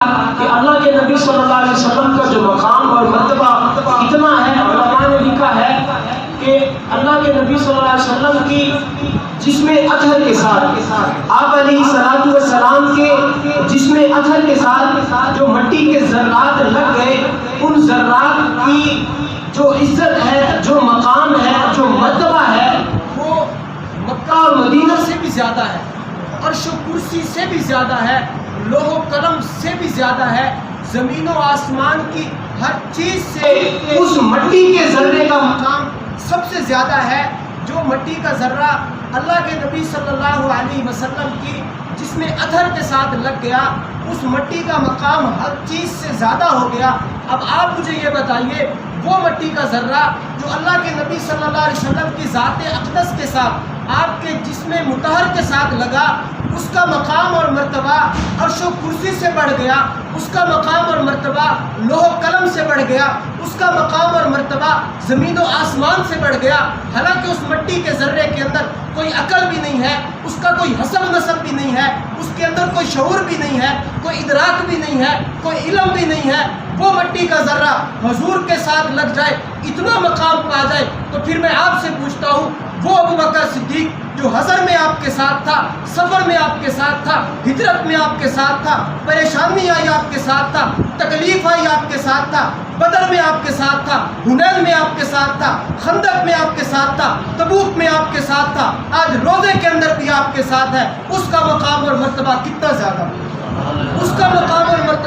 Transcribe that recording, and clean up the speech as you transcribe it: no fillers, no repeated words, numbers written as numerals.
کہ اللہ کے نبی صلی اللہ علیہ وسلم کا جو مقام اور مرتبہ اتنا ہے، علماء نے لکھا ہے کہ اللہ کے نبی صلی اللہ علیہ وسلم کی جسم اطہر کے ساتھ، آپ علیہ السلام کے جسم اطہر کے ساتھ جو مٹی کے ذرات لگ گئے، ان ذرات کی جو عزت ہے، جو مقام ہے، جو مرتبہ ہے، وہ مکہ اور مدینہ سے بھی زیادہ ہے، عرش و کرسی سے بھی زیادہ ہے، لوح و قلم سے بھی زیادہ ہے، زمین و آسمان کی ہر چیز سے اس مٹی کے ذرے کا مقام سب سے زیادہ ہے۔ جو مٹی کا ذرہ اللہ کے نبی صلی اللہ علیہ وسلم کی جسم اطہر کے ساتھ لگ گیا، اس مٹی کا مقام ہر چیز سے زیادہ ہو گیا۔ اب آپ مجھے یہ بتائیے، وہ مٹی کا ذرہ جو اللہ کے نبی صلی اللہ علیہ وسلم کی ذات اقدس کے ساتھ، آپ کے جسم مطہر کے ساتھ لگا، اس کا مقام اور مرتبہ عرش و کرسی سے بڑھ گیا، اس کا مقام اور مرتبہ لوح و قلم سے بڑھ گیا، اس کا مقام اور مرتبہ زمین و آسمان سے بڑھ گیا۔ حالانکہ اس مٹی کے ذرے کے اندر کوئی عقل بھی نہیں ہے، اس کا کوئی حسب نسب بھی نہیں ہے، اس کے اندر کوئی شعور بھی نہیں ہے، کوئی ادراک بھی نہیں ہے، کوئی علم بھی نہیں ہے۔ وہ مٹی کا ذرہ حضور کے ساتھ لگ جائے، اتنا مقام پا جائے، تو پھر میں آپ سے پوچھتا ہوں، وہ ابوبکر صدیق جو حضر میں آپ کے ساتھ تھا، سفر میں آپ کے ساتھ تھا، ہجرت میں آپ کے ساتھ تھا، پریشانی آئی آپ کے ساتھ تھا، تکلیف آئی آپ کے ساتھ تھا، بدر میں آپ کے ساتھ تھا، حنین میں آپ کے ساتھ تھا، خندق میں آپ کے ساتھ تھا، تبوک میں آپ کے ساتھ تھا، آج روزے کے اندر بھی آپ کے ساتھ ہے، اس کا مقام اور مرتبہ کتنا زیادہ، اس کا مقام اور مرتبہ